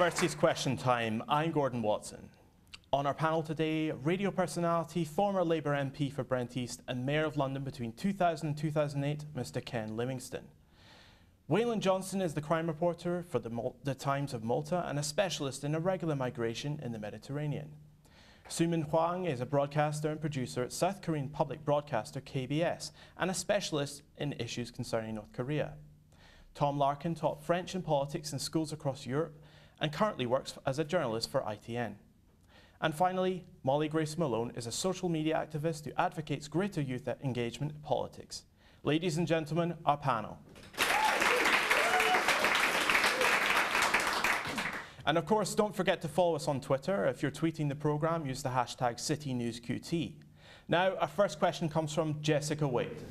University's Question Time. I'm Gordon Watson. On our panel today, radio personality, former Labour MP for Brent East and Mayor of London between 2000 and 2008, Mr. Ken Livingstone. Waylon Johnson is the crime reporter for the Times of Malta and a specialist in irregular migration in the Mediterranean. Sumin Hwang is a broadcaster and producer at South Korean public broadcaster KBS and a specialist in issues concerning North Korea. Tom Larkin taught French and politics in schools across Europe and currently works as a journalist for ITN. And finally, Molly Grace Malone is a social media activist who advocates greater youth engagement in politics. Ladies and gentlemen, our panel. And of course, don't forget to follow us on Twitter. If you're tweeting the programme, use the hashtag CityNewsQT. Now, our first question comes from Jessica Wade.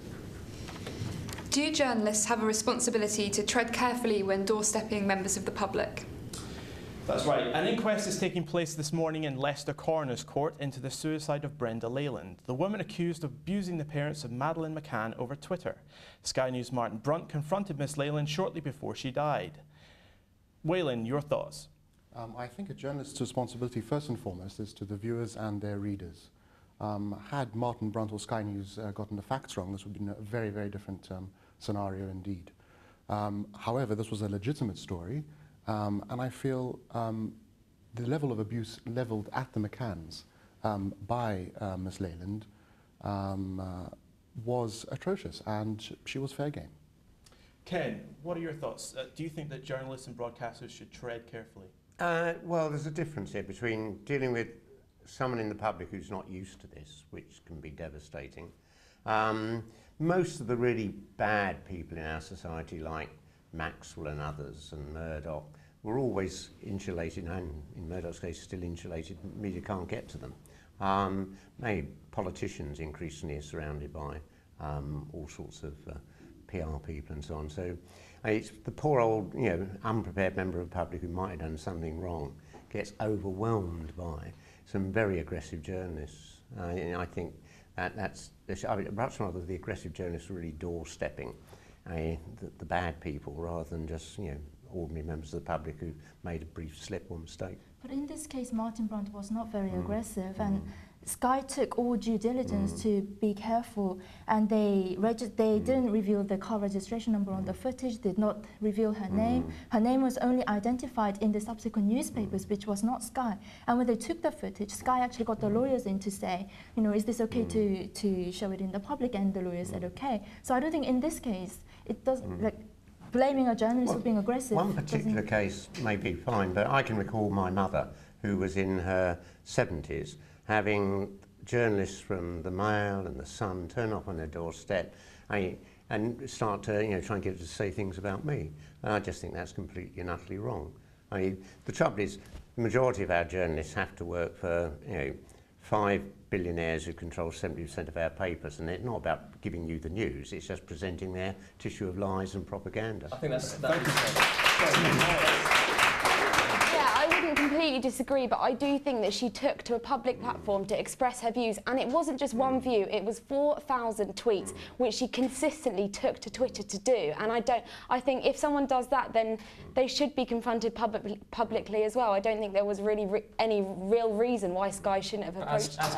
Do journalists have a responsibility to tread carefully when doorstepping members of the public? That's right. An inquest is taking place this morning in Leicester Coroner's Court into the suicide of Brenda Leyland, the woman accused of abusing the parents of Madeleine McCann over Twitter. Sky News' Martin Brunt confronted Miss Leyland shortly before she died. Waylon, your thoughts? I think a journalist's responsibility, first and foremost, is to the viewers and their readers. Had Martin Brunt or Sky News gotten the facts wrong, this would have been a very, very different scenario indeed. However, this was a legitimate story, and I feel the level of abuse levelled at the McCanns by Miss Leyland was atrocious, and she was fair game. Ken, what are your thoughts? Do you think that journalists and broadcasters should tread carefully? Well, there's a difference here between dealing with someone in the public who's not used to this, which can be devastating. Most of the really bad people in our society, like Maxwell and others and Murdoch, were always insulated, and in Murdoch's case still insulated. Media can't get to them. Maybe politicians increasingly are surrounded by all sorts of PR people and so on. So it's the poor old, unprepared member of the public who might have done something wrong gets overwhelmed by some very aggressive journalists. I think that's perhaps rather the aggressive journalists are really doorstepping the bad people rather than just ordinary members of the public who made a brief slip or mistake. But in this case, Martin Brunt was not very aggressive, and Sky took all due diligence to be careful, and they didn't reveal the car registration number on the footage, did not reveal her name. Her name was only identified in the subsequent newspapers, which was not Sky. And when they took the footage, Sky actually got the lawyers in to say, is this okay to show it in the public? And the lawyers said okay. So I don't think in this case, it doesn't, blaming a journalist for being aggressive. One particular case may be fine, but I can recall my mother, who was in her 70s, having journalists from the Mail and the Sun turn up on their doorstep and start to try and get her to say things about me. And I just think that's completely and utterly wrong. The trouble is, the majority of our journalists have to work for 5 billionaires who control 70% of our papers, and it's not about giving you the news, it's just presenting their tissue of lies and propaganda. I think that's Yeah, I wouldn't completely disagree, but I do think that she took to a public platform to express her views, and it wasn't just one view, it was 4,000 tweets, which she consistently took to Twitter to do. And I think if someone does that, then they should be confronted publicly as well. I don't think there was really any real reason why Sky shouldn't have approached her. As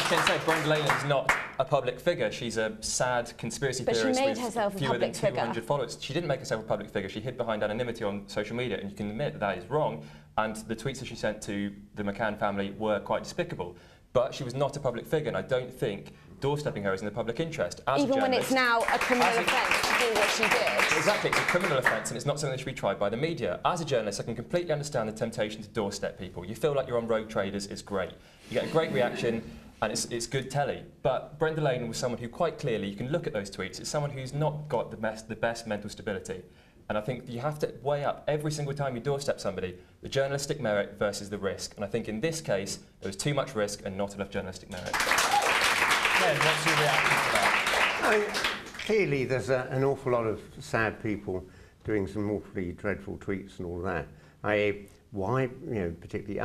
Ken said, Brenda Leyland is not a public figure. She's a sad conspiracy theorist she made herself a fewer than public 200 figure. followers. She didn't make herself a public figure. She hid behind anonymity on social media, and you can admit that that is wrong. And the tweets that she sent to the McCann family were quite despicable. But she was not a public figure, and I don't think doorstepping her is in the public interest. Even when it's now a criminal offence to do what she did. Exactly, it's a criminal offence, and it's not something that should be tried by the media. As a journalist, I can completely understand the temptation to doorstep people. You feel like you're on Rogue Traders, it's great. You get a great reaction, and it's good telly. But Brenda Leyland was someone who quite clearly, you can look at those tweets, it's someone who's not got the best mental stability. And I think you have to weigh up every single time you doorstep somebody, the journalistic merit versus the risk. And I think in this case, there was too much risk and not enough journalistic merit. Ken, what's your reaction to that? Clearly, there's an awful lot of sad people doing some awfully dreadful tweets and all that. Why, particularly,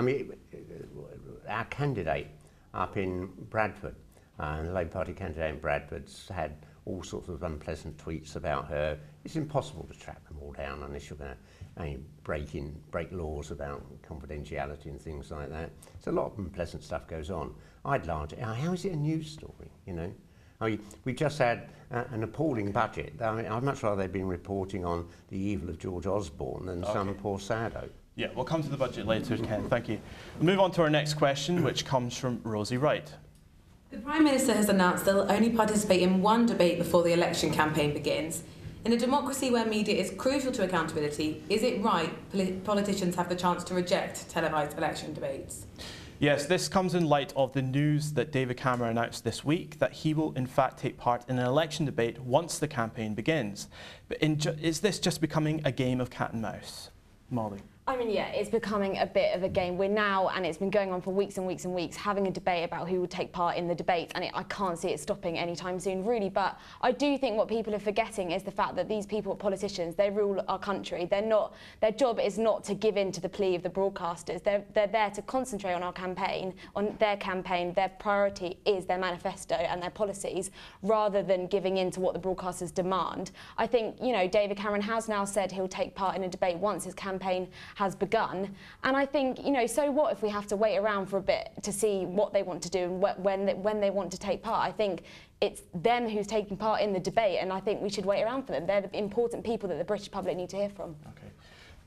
our candidate up in Bradford, the Labour Party candidate in Bradford's had all sorts of unpleasant tweets about her. It's impossible to track them all down unless you're going to break laws about confidentiality and things like that. So a lot of unpleasant stuff goes on. I'd large. How is it a news story? You know, I mean, we just had an appalling budget. I mean, I'd much rather they'd been reporting on the evil of George Osborne than some poor sado. Yeah, we'll come to the budget later, Ken. Thank you. We'll move on to our next question, which comes from Rosie Wright. The Prime Minister has announced they'll only participate in one debate before the election campaign begins. In a democracy where media is crucial to accountability, is it right politicians have the chance to reject televised election debates? Yes, this comes in light of the news that David Cameron announced this week that he will in fact take part in an election debate once the campaign begins. But is this just becoming a game of cat and mouse? Molly? I mean, yeah, it's becoming a bit of a game. We're now, and it's been going on for weeks and weeks and weeks, having a debate about who will take part in the debate, and I can't see it stopping anytime soon, really. But I do think what people are forgetting is the fact that these people, politicians, they rule our country. They're not. Their job is not to give in to the plea of the broadcasters. They're there to concentrate on our campaign, on their campaign. Their priority is their manifesto and their policies, rather than giving in to what the broadcasters demand. I think, you know, David Cameron has now said he'll take part in a debate once his campaign has begun, and I think, you know, so what if we have to wait around for a bit to see what they want to do and when they want to take part? I think it's them who's taking part in the debate, and I think we should wait around for them. They're the important people that the British public need to hear from. Okay.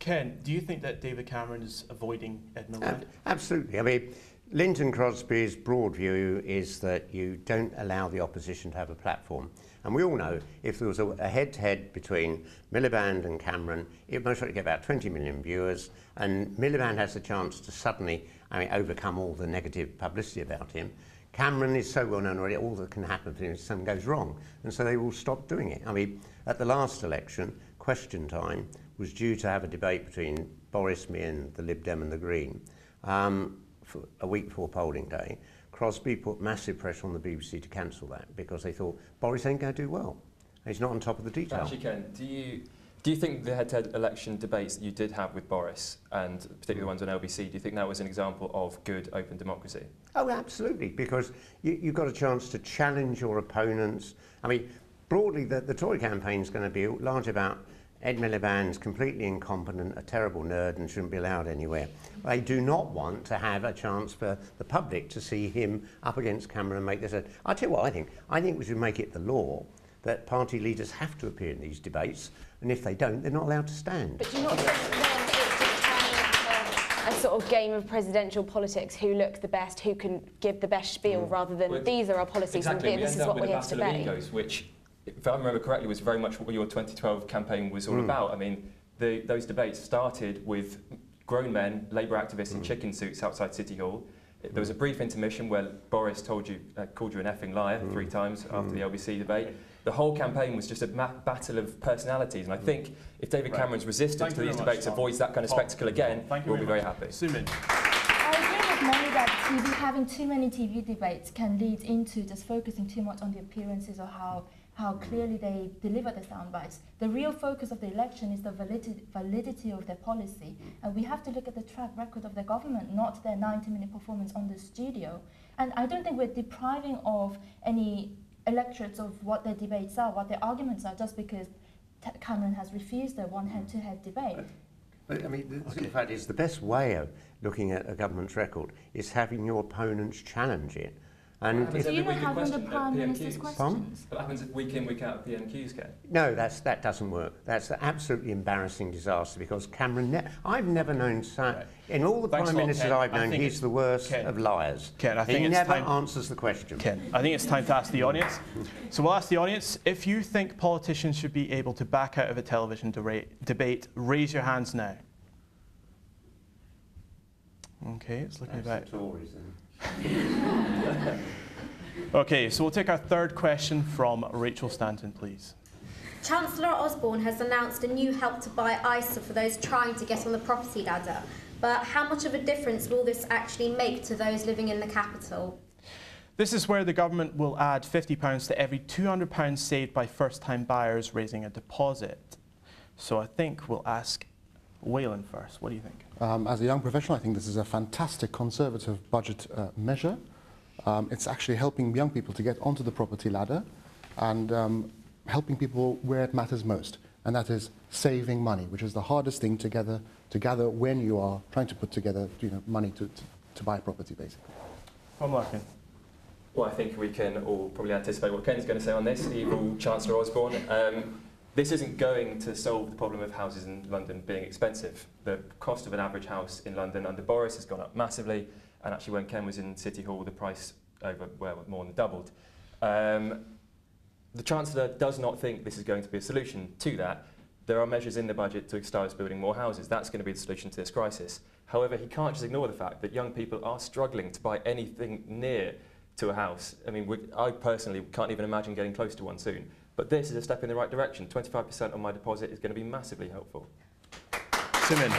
Ken, do you think that David Cameron is avoiding Ed Miliband? Absolutely. I mean, Linton Crosby's broad view is that you don't allow the opposition to have a platform. And we all know if there was a head-to-head between Miliband and Cameron, it would most likely get about 20 million viewers, and Miliband has the chance to suddenly, overcome all the negative publicity about him. Cameron is so well known already, all that can happen to him is something goes wrong, and so they will stop doing it. I mean, at the last election, Question Time was due to have a debate between Boris, me and the Lib Dem and the Green for a week before polling day. Crosby put massive pressure on the BBC to cancel that because they thought Boris ain't going to do well. He's not on top of the detail. Actually, Ken, do you think the head-to-head election debates that you did have with Boris, and particularly the ones on LBC, do you think that was an example of good open democracy? Oh, absolutely, because you've got a chance to challenge your opponents. I mean, broadly, the Tory campaign is going to be largely about Ed Miliband's completely incompetent, a terrible nerd and shouldn't be allowed anywhere. They do not want to have a chance for the public to see him up against Cameron and make this. I'll tell you what I think. I think we should make it the law that party leaders have to appear in these debates, and if they don't, they're not allowed to stand. But do you not think then it's just turning into a sort of game of presidential politics, who looks the best, who can give the best spiel, rather than these are our policies exactly. and this is what we have to debate? Egos, which, if I remember correctly, was very much what your 2012 campaign was all about. I mean, those debates started with grown men, Labour activists in chicken suits outside City Hall. There was a brief intermission where Boris called you an effing liar 3 times after the LBC debate. The whole campaign was just a battle of personalities, and I think if David Cameron's resistance to these debates avoids that kind of spectacle again, we'll be very happy. Sumin. I agree with Molly that having too many TV debates can lead into just focusing too much on the appearances or how clearly they deliver the sound bites. The real focus of the election is the validity of their policy, and we have to look at the track record of the government, not their 90-minute performance on the studio. And I don't think we're depriving of any electorates of what their debates are, what their arguments are, just because Cameron has refused their one head-to-head debate. But I mean, the fact is, the best way of looking at a government's record is having your opponents challenge it. And Do you not have on the Prime Minister's questions? What happens week in, week out at PMQs, Ken? No, that doesn't work. That's an absolutely embarrassing disaster because Cameron, I've never known, in all the Prime Ministers I've known, he's the worst of liars. Ken, I think he it's never time, answers the question. Ken, I think it's time to ask the audience. So we'll ask the audience, if you think politicians should be able to back out of a television debate, raise your hands now. Okay, it's looking about... The Tories, then. Okay, so we'll take our third question from Rachel Stanton, please. Chancellor Osborne has announced a new Help to Buy ISA for those trying to get on the property ladder. But how much of a difference will this actually make to those living in the capital? This is where the government will add £50 to every £200 saved by first-time buyers raising a deposit. So I think we'll ask Waylon first. What do you think? As a young professional, I think this is a fantastic Conservative budget measure. It's actually helping young people to get onto the property ladder. and helping people where it matters most, and that is saving money, which is the hardest thing to gather when you are trying to put together money to buy property, basically. Tom Larkin. Well, I think we can all probably anticipate what Ken's going to say on this, evil Chancellor Osborne. This isn't going to solve the problem of houses in London being expensive. The cost of an average house in London under Boris has gone up massively, and actually when Ken was in City Hall, the price more than doubled. The Chancellor does not think this is going to be a solution to that. There are measures in the budget to start us building more houses. That's going to be the solution to this crisis. However, he can't just ignore the fact that young people are struggling to buy anything near to a house. I mean, I personally can't even imagine getting close to one soon. But this is a step in the right direction. 25% on my deposit is going to be massively helpful. Simon.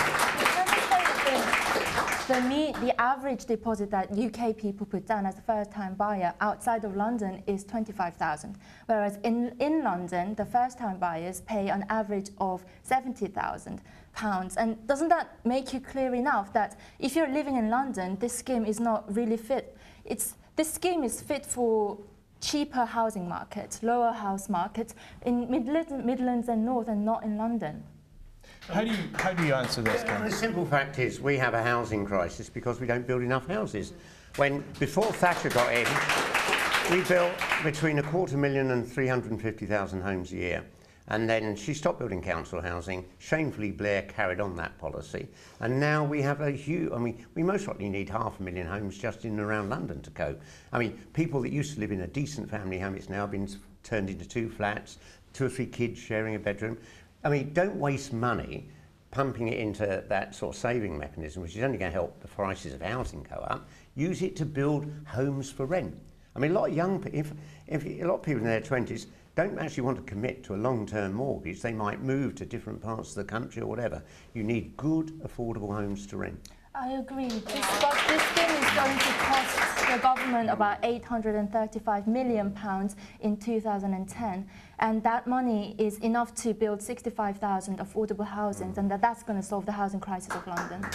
The average deposit that UK people put down as a first-time buyer outside of London is 25,000, whereas in London, the first-time buyers pay an average of £70,000. And doesn't that make you clear enough that if you're living in London, this scheme is not really fit? This scheme is fit for cheaper housing markets, lower house markets in Midlands and North, and not in London. How do you answer this, Ken? The simple fact is we have a housing crisis because we don't build enough houses. Before Thatcher got in, we built between 250,000 and 350,000 homes a year. And then she stopped building council housing. Shamefully, Blair carried on that policy. And now we have a huge, we most likely need 500,000 homes just in and around London to cope. People that used to live in a decent family home, it's now been turned into 2 flats, 2 or 3 kids sharing a bedroom. Don't waste money pumping it into that sort of saving mechanism, which is only going to help the prices of housing go up. Use it to build homes for rent. A lot of young people, if a lot of people in their 20s don't actually want to commit to a long-term mortgage, they might move to different parts of the country or whatever. You need good, affordable homes to rent. I agree. This scheme is going to cost the government about £835 million in 2010, and that money is enough to build 65,000 affordable housing, and that's going to solve the housing crisis of London.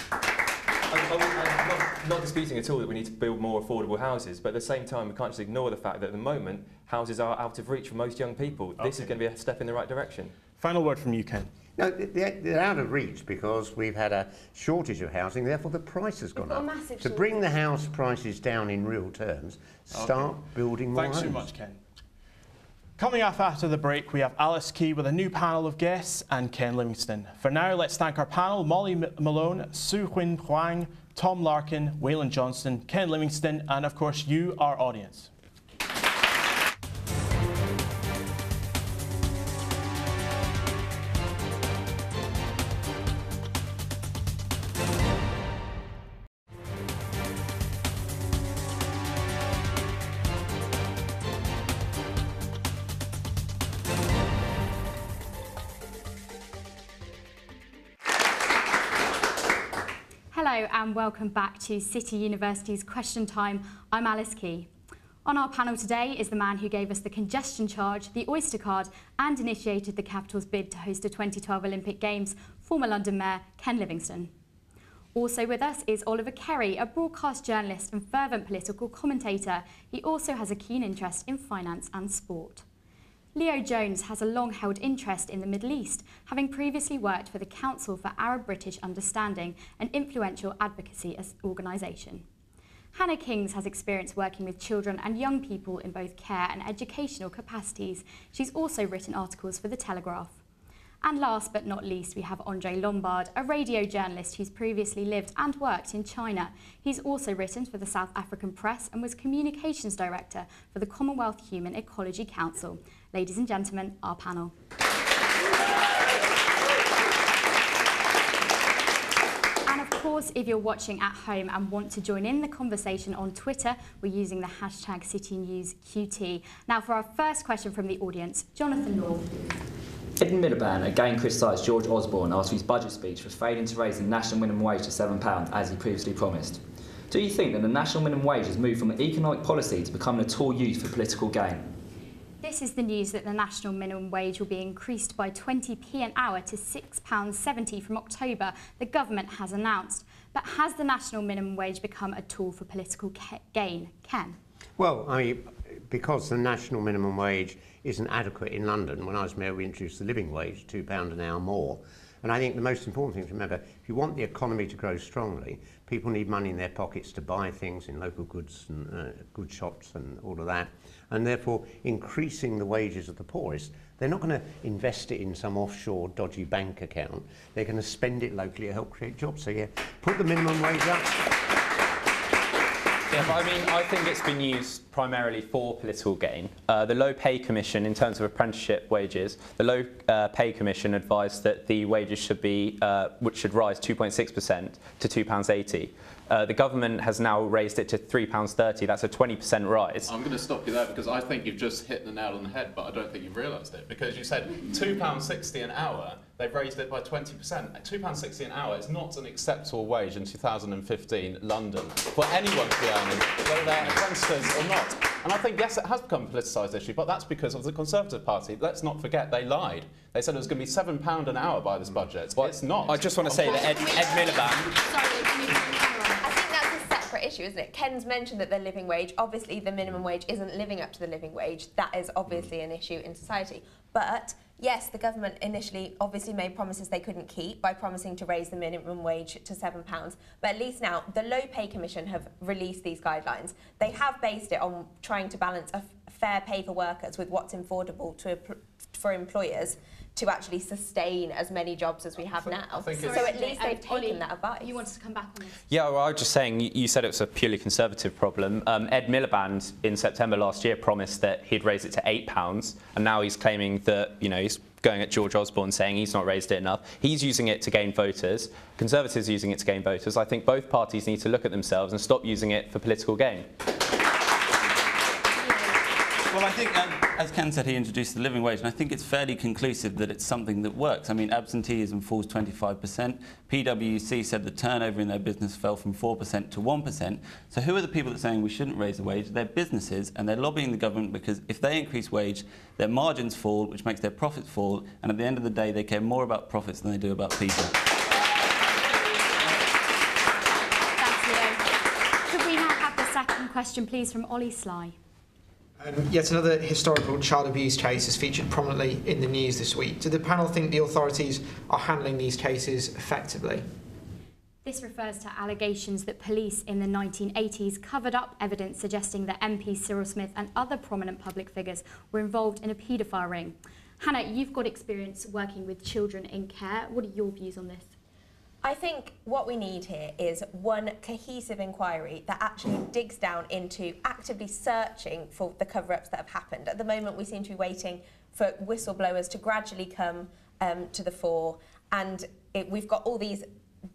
I'm not disputing at all that we need to build more affordable houses, but at the same time we can't just ignore the fact that at the moment houses are out of reach for most young people. This is going to be a step in the right direction. Final word from you, Ken. No, they're out of reach because we've had a shortage of housing, therefore the price has gone up. To bring the house prices down in real terms, start building more homes. Thanks so much, Ken. Coming up after the break, we have Alice Key with a new panel of guests and Ken Livingstone. For now, let's thank our panel, Molly Malone, Su Huyn Huang, Tom Larkin, Waylon Johnston, Ken Livingstone, and of course you, our audience. Hello and welcome back to City University's Question Time. I'm Alice Key. On our panel today is the man who gave us the congestion charge, the Oyster card and initiated the capital's bid to host the 2012 Olympic Games, former London Mayor Ken Livingstone. Also with us is Oliver Kerry, a broadcast journalist and fervent political commentator. He also has a keen interest in finance and sport. Leo Jones has a long-held interest in the Middle East, having previously worked for the Council for Arab-British Understanding, an influential advocacy organisation. Hannah Kings has experience working with children and young people in both care and educational capacities. She's also written articles for The Telegraph. And last but not least, we have Andre Lombard, a radio journalist who's previously lived and worked in China. He's also written for the South African Press and was Communications Director for the Commonwealth Human Ecology Council. Ladies and gentlemen, our panel. And of course, if you're watching at home and want to join in the conversation on Twitter, we're using the hashtag CityNewsQT. Now for our first question from the audience, Jonathan Law. Ed Miliband again criticised George Osborne after his budget speech for failing to raise the national minimum wage to £7 as he previously promised. Do you think that the national minimum wage has moved from an economic policy to becoming a tool used for political gain? This is the news that the national minimum wage will be increased by 20p an hour to £6.70 from October, the government has announced. But has the national minimum wage become a tool for political gain? Ken? Well, because the national minimum wage isn't adequate in London. When I was mayor, we introduced the living wage, £2 an hour more. And I think the most important thing to remember, if you want the economy to grow strongly, people need money in their pockets to buy things in local goods and good shops and all of that. And therefore, increasing the wages of the poorest, they're not going to invest it in some offshore dodgy bank account. They're going to spend it locally to help create jobs. So yeah, put the minimum wage up. Yeah, but I mean, I think it's been used primarily for political gain. The Low Pay Commission, in terms of apprenticeship wages, the Low Pay Commission advised that the wages should be, which should rise 2.6% to £2.80. The government has now raised it to £3.30. That's a 20% rise. I'm going to stop you there because I think you've just hit the nail on the head, but I don't think you've realised it. Because you said £2.60 an hour, they've raised it by 20%. £2.60 an hour is not an acceptable wage in 2015 London for anyone to be earning, whether they're apprentices or not. And I think, yes, it has become a politicised issue, but that's because of the Conservative Party. Let's not forget, they lied. They said it was going to be £7 an hour by this budget. Well, it's not. I just want to say that Ed Miliband... issue, isn't it? Ken's mentioned that the living wage, obviously the minimum wage isn't living up to the living wage. That is obviously an issue in society. But yes, the government initially obviously made promises they couldn't keep by promising to raise the minimum wage to £7. But at least now the Low Pay Commission have released these guidelines. They have based it on trying to balance a fair pay for workers with what's affordable for employers to actually sustain as many jobs as we have now. So at least they've taken that advice. You wanted to come back on this? Yeah, well, I was just saying, you said it was a purely Conservative problem. Ed Miliband in September last year promised that he'd raise it to £8, and now he's claiming that, you know, he's going at George Osborne saying he's not raised it enough. He's using it to gain voters. Conservatives are using it to gain voters. I think both parties need to look at themselves and stop using it for political gain. Well, I think, as Ken said, he introduced the living wage, and I think it's fairly conclusive that it's something that works. I mean, absenteeism falls 25%. PwC said the turnover in their business fell from 4% to 1%. So who are the people that are saying we shouldn't raise the wage? They're businesses, and they're lobbying the government because if they increase wage, their margins fall, which makes their profits fall, and at the end of the day, they care more about profits than they do about people. Thanks, Leo. Could we now have the second question, please, from Ollie Sly? Yet another historical child abuse case is featured prominently in the news this week. Do the panel think the authorities are handling these cases effectively? This refers to allegations that police in the 1980s covered up evidence suggesting that MP Cyril Smith and other prominent public figures were involved in a paedophile ring. Hannah, you've got experience working with children in care. What are your views on this? I think what we need here is one cohesive inquiry that actually digs down into actively searching for the cover-ups that have happened. At the moment, we seem to be waiting for whistleblowers to gradually come to the fore, and we've got all these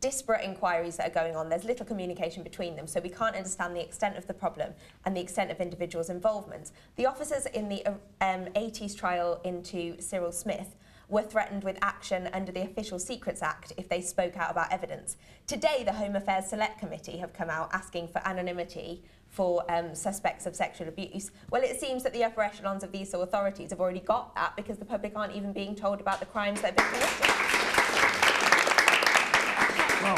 disparate inquiries that are going on. There's little communication between them, so we can't understand the extent of the problem and the extent of individuals' involvement. The officers in the 80s trial into Cyril Smith were threatened with action under the Official Secrets Act if they spoke out about evidence. Today, the Home Affairs Select Committee have come out asking for anonymity for suspects of sexual abuse. Well, it seems that the upper echelons of these authorities have already got that because the public aren't even being told about the crimes that have been committed. Well,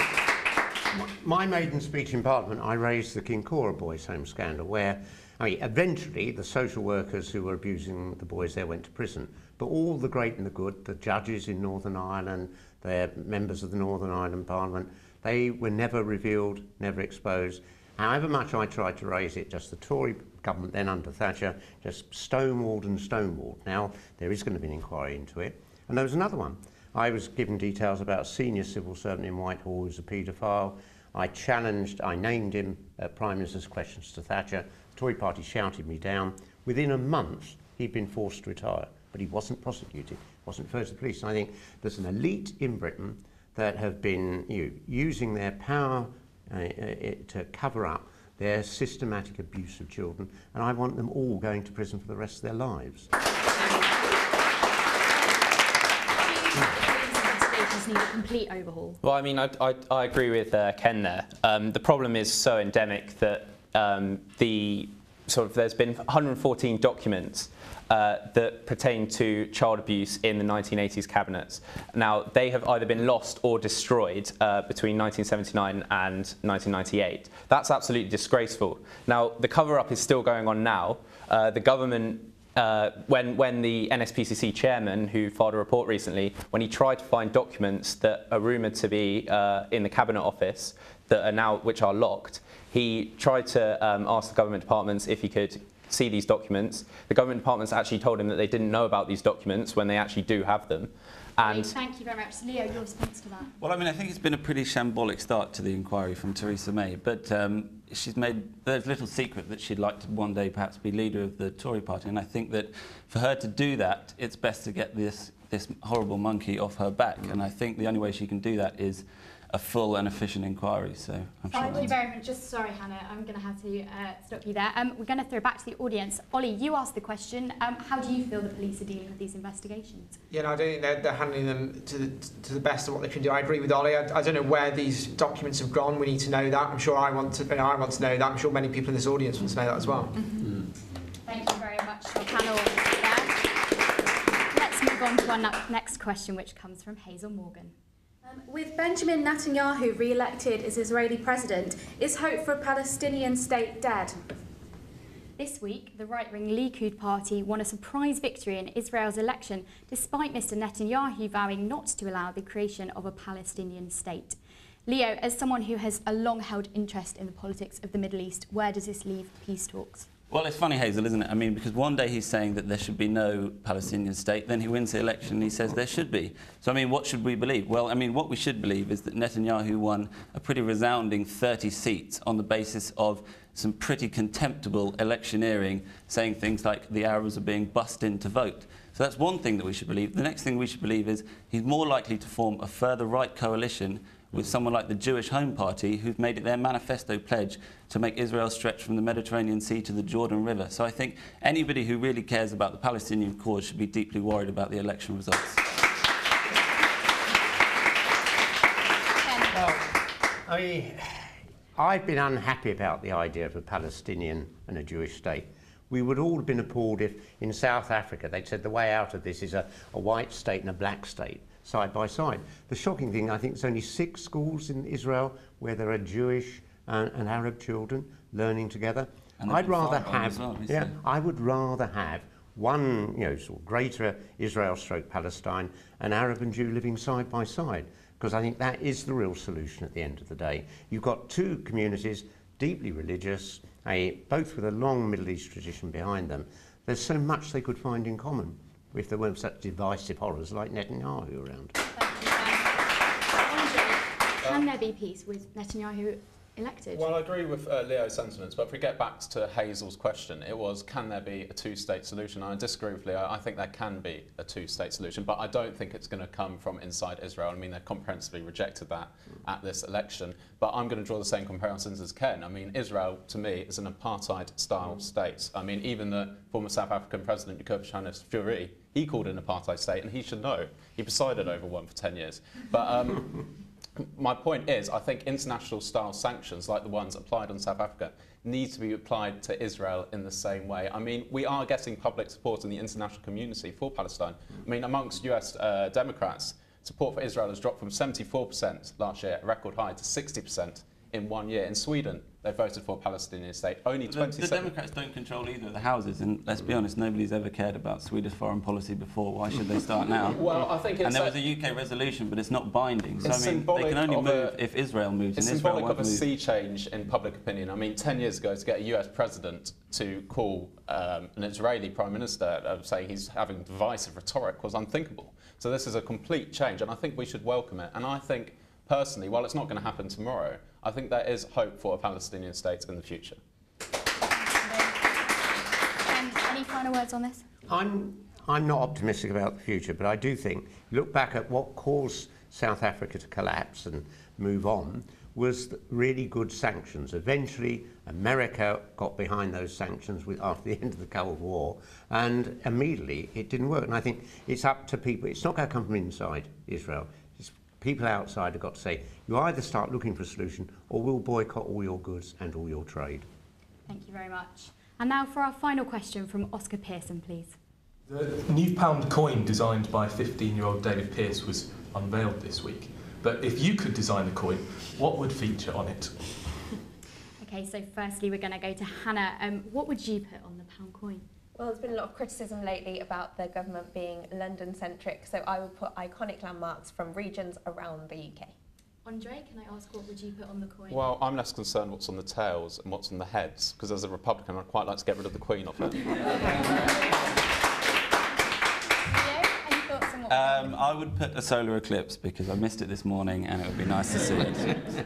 my maiden speech in Parliament, I raised the Kincora Boys' Home scandal where, I mean, eventually the social workers who were abusing the boys there went to prison. But all the great and the good, the judges in Northern Ireland, the members of the Northern Ireland Parliament, they were never revealed, never exposed. However much I tried to raise it, just the Tory government then under Thatcher just stonewalled and stonewalled. Now, there is going to be an inquiry into it. And there was another one. I was given details about a senior civil servant in Whitehall who's a paedophile. I named him Prime Minister's questions to Thatcher. The Tory party shouted me down. Within a month, he'd been forced to retire. But he wasn't prosecuted, wasn't referred to the police. And I think there's an elite in Britain that have been using their power to cover up their systematic abuse of children, and I want them all going to prison for the rest of their lives. Need a complete overhaul. Well, I mean, I agree with Ken there. The problem is so endemic that there's been 114 documents that pertain to child abuse in the 1980s cabinets. Now, they have either been lost or destroyed between 1979 and 1998. That's absolutely disgraceful. Now, the cover-up is still going on now. The government, when the NSPCC chairman, who filed a report recently, when he tried to find documents that are rumoured to be in the Cabinet Office that are now, which are locked, he tried to ask the government departments if he could see these documents. The government departments actually told him that they didn't know about these documents when they actually do have them. And thank you very much. Leo, your response to that? Well, I mean, I think it's been a pretty shambolic start to the inquiry from Theresa May, but there's little secret that she'd like to one day perhaps be leader of the Tory party, and I think that for her to do that, it's best to get this horrible monkey off her back, and I think the only way she can do that is a full and efficient inquiry. So I'm sure. Thank you very much. Just sorry, Hannah, I'm going to have to stop you there. We're going to throw back to the audience. Ollie, you asked the question. How do you feel the police are dealing with these investigations? Yeah, no, I don't think they're handling them to the best of what they can do. I agree with Ollie. I don't know where these documents have gone. We need to know that. I'm sure I want to know that. I'm sure many people in this audience want to know that as well. Thank you very much to our panel there. Let's move on to our next question, which comes from Hazel Morgan. With Benjamin Netanyahu re-elected as Israeli president, is hope for a Palestinian state dead? This week, the right-wing Likud party won a surprise victory in Israel's election, despite Mr. Netanyahu vowing not to allow the creation of a Palestinian state. Leo, as someone who has a long-held interest in the politics of the Middle East, where does this leave peace talks? Well, it's funny, Hazel, isn't it? I mean, because one day he's saying that there should be no Palestinian state, then he wins the election and he says there should be. So, I mean, what should we believe? Well, I mean, what we should believe is that Netanyahu won a pretty resounding 30 seats on the basis of some pretty contemptible electioneering, saying things like the Arabs are being bussed in to vote. So that's one thing that we should believe. The next thing we should believe is he's more likely to form a further right coalition with someone like the Jewish Home Party, who've made it their manifesto pledge to make Israel stretch from the Mediterranean Sea to the Jordan River. So I think anybody who really cares about the Palestinian cause should be deeply worried about the election results. Well, I've been unhappy about the idea of a Palestinian and a Jewish state. We would all have been appalled if in South Africa they'd said the way out of this is a white state and a black state, side by side. The shocking thing, I think, there's only 6 schools in Israel where there are Jewish and Arab children learning together. And I'd rather have, I would rather have one, sort of greater Israel stroke Palestine, an Arab and Jew living side by side, because I think that is the real solution at the end of the day. You've got 2 communities, deeply religious, both with a long Middle East tradition behind them. There's so much they could find in common if there weren't such divisive horrors like Netanyahu around. Can there be peace with Netanyahu elected? Well, I agree with Leo's sentiments, but if we get back to Hazel's question, it was, can there be a 2-state solution? And I disagree with Leo. I think there can be a 2-state solution, but I don't think it's going to come from inside Israel. I mean, they comprehensively rejected that at this election. But I'm going to draw the same comparisons as Ken. I mean, Israel, to me, is an apartheid-style state. I mean, even the former South African president, Jacob Fourie, he called it an apartheid state, and he should know. He presided over one for 10 years. But my point is, I think international-style sanctions, like the ones applied on South Africa, need to be applied to Israel in the same way. I mean, we are getting public support in the international community for Palestine. I mean, amongst US Democrats, support for Israel has dropped from 74% last year, a record high, to 60% in 1 year. In Sweden, they voted for a Palestinian state. Only 27%. The Democrats don't control either of the houses, and let's be honest, nobody's ever cared about Swedish foreign policy before. Why should they start now? Well, I think it's... And there was a UK resolution, but it's not binding. So, I mean, they can only move if Israel moves, It's and Israel symbolic won't of a move. sea change in public opinion. I mean, 10 years ago, to get a US president to call an Israeli prime minister saying he's having divisive rhetoric was unthinkable. So this is a complete change, and I think we should welcome it. And I think, personally, while it's not going to happen tomorrow, I think there is hope for a Palestinian state in the future. And any final words on this? I'm not optimistic about the future, but I do think, look back at what caused South Africa to collapse and move on, was really good sanctions. Eventually, America got behind those sanctions after the end of the Cold War, and immediately it didn't work. And I think it's up to people. It's not going to come from inside Israel. It's people outside have got to say, you either start looking for a solution or we'll boycott all your goods and all your trade. Thank you very much. And now for our final question from Oscar Pearson, please. The new pound coin designed by 15-year-old David Pearce was unveiled this week. But if you could design a coin, what would feature on it? Okay, so firstly we're going to go to Hannah. What would you put on the pound coin? Well, there's been a lot of criticism lately about the government being London-centric, so I would put iconic landmarks from regions around the UK. Andre, can I ask what would you put on the coin? Well, I'm less concerned what's on the tails and what's on the heads, because as a Republican, I'd quite like to get rid of the Queen off it. I would put a solar eclipse because I missed it this morning and it would be nice to see it.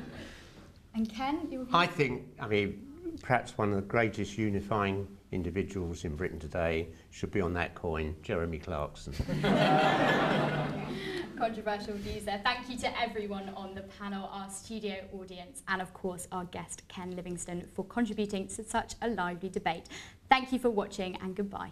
And Ken, your view? I think, perhaps one of the greatest unifying individuals in Britain today should be on that coin, Jeremy Clarkson. Controversial views there. Thank you to everyone on the panel, our studio audience, and of course our guest Ken Livingstone for contributing to such a lively debate. Thank you for watching and goodbye.